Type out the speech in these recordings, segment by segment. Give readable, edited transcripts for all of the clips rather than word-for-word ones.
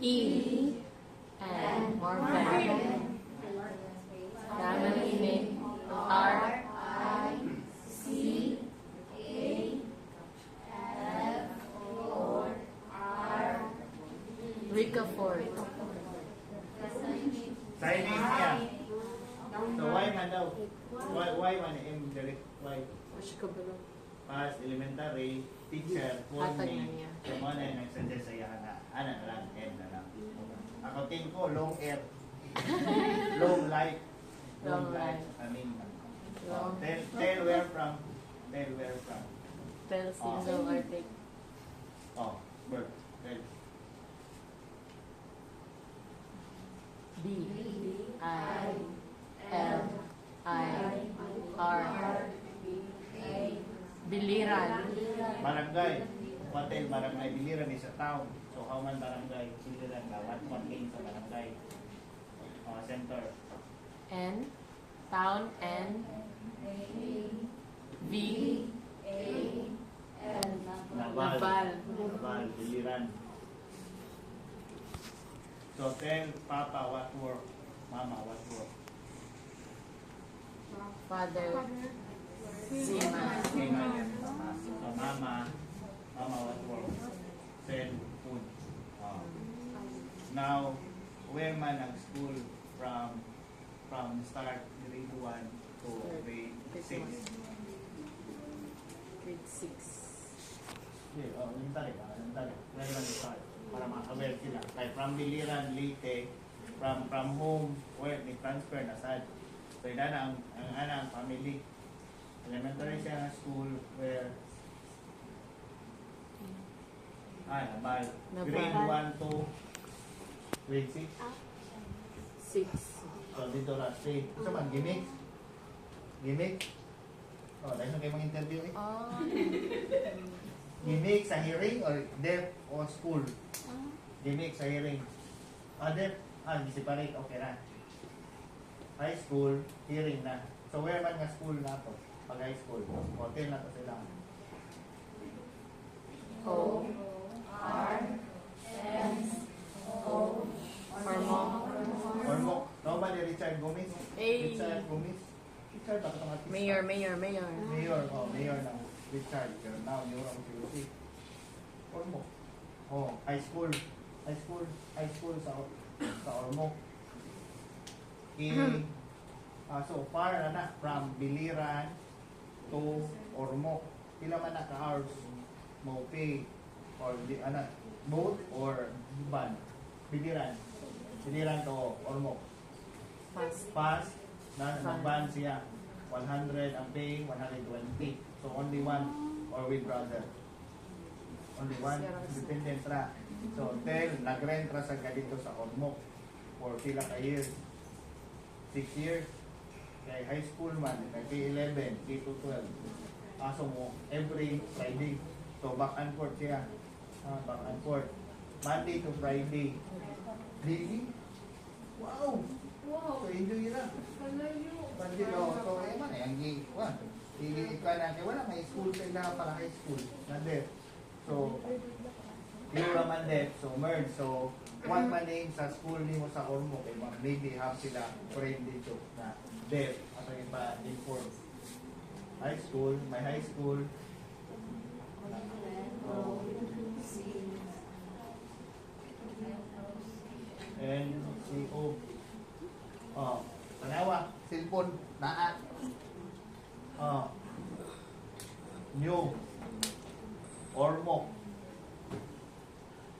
E. And more family. Family name. R. Rica Ford. Sign name niya. So why man daw? Why man M direct? Why? Pas elementary teacher for Hatag na me. niya. So mo na yung nagsuggest sa iya na ana na lang M na lang. Ako tingin ko long air. Long life. Long life. I mean, Long. tell where from. Tell where from. Tell single or take. Oh, bird. Tell. B. I. L. I. R. Biliran. Barangay. Hotel barangay Biliran is a town. So how man barangay Biliran ba? What came sa barangay? Center. N. Town. N. V. Naval. Naval. Naval, Biliran. So tell Papa what work. Mama what work. Father. Sima. Mama. Mama what work. Sell food. Now, where man ang school from start grade 1 to grade 6? Grade 6. Okay, yung tali ba? Yung tali. Where man start? Para ma-aware sila. Kaya from Biliran, Leyte, from home, where ni transfer na sad. So yun ang family. Elementary siya ng school where Nabal. Nabal. Grade 1 to grade 6. 6. So dito na stay. Isa man, gimmick? Gimmick? Dahil na kayo mag-interview eh. Oh. Gimmick sa hearing or deaf o school? Gimmick sa hearing. Deaf? Separate, okay na. High school, hearing na. So where man nga school na to? Pag high school, hotel na to sila. O. Ormoc. Nobody Richard Gomez? Hey. Richard Gomez? Richard, bakit ang artista? Mayor. Mayor na. Richard. Pero now, mayor ang si Ormoc. High school sa Ormoc. So far na from Biliran to Ormoc. Pila man na ka-hours mo pay or boat or van? Biliran to Ormoc. Pass na van siya. 100 ang pay, 120. So only one or with brother. Only one, dependent ra. So tell, nag-rent ra sa dito sa Ormoc for pila ka years. 6 years. Kay high school man, K11, K12. Aso mo, every Friday. So back and forth siya. Back and forth. Monday to Friday. Daily? Wow! So enjoy na. Monday, so man, ang ka na, kaya wala may school sa ila para high school. Nandep. So, yung naman dep, so merge. So, one man name sa school ni mo sa Ormoc, maybe have sila friend dito na dep. At yung pa-inform. High school, may high school. And CO. Panawa, cellphone, naa. New. Ormoc.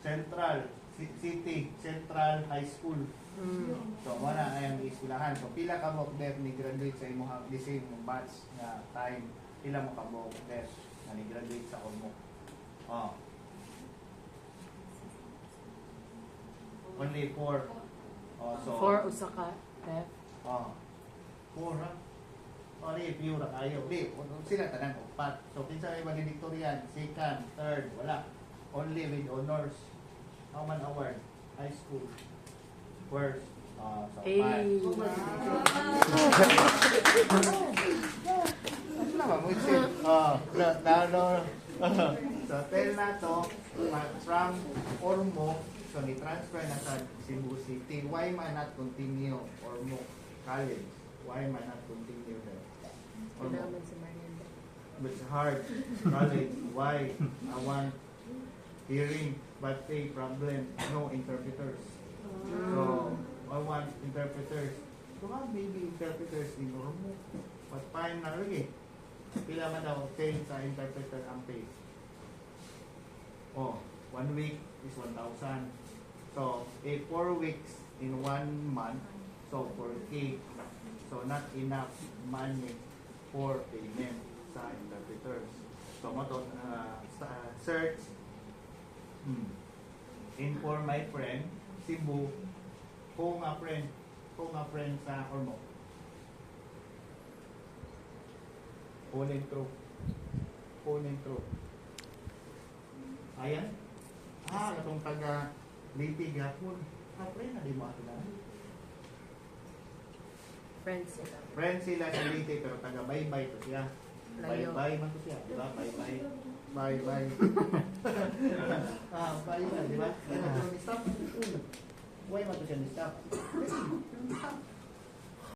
Central. City. Central High School. So, wala na yung iskulahan. So, pila ka mo there ni graduate sa imong the same batch na time. Pila mo ka mo there na ni graduate sa Ormoc. Only 4. So 4 Osaka. F. 4 ha? Sorry, pure kayo. Di, sila tanang upat. So, pinsa may valedictorian, second, third, wala. Only with honors. How man award? High school. First. So, 5. naman mo isip. So, tell na to, from Ormoc, so ni-transfer na sa Cebu City. Why man not continue Ormoc College? Why man not continue there? Ormoc. Kailangan sa Marianda. But it's hard. College. Why? I want hearing, but a problem. No interpreters. So, I want interpreters. So, maybe interpreters in Ormoc. But fine na lagi. Pila man daw pay sa interpreter ang pay. Oh, 1 week is 1,000. So, 4 weeks in 1 month. So, 4K. So, not enough money for payment sa interpreters. So, mo to, search. Inform my friend, Cebu, kung nga friend sa Ormoc. Phone through. Ayan. Katong taga Lipig hapon. Friend na di mo ato na. Friends sila. Friend sila sa Liti pero taga bye-bye to siya. Layo. Bye-bye man to siya, di ba? Bye-bye. Bye-bye. Bye-bye, di ba? Stop. Why man to siya ni stop? Stop.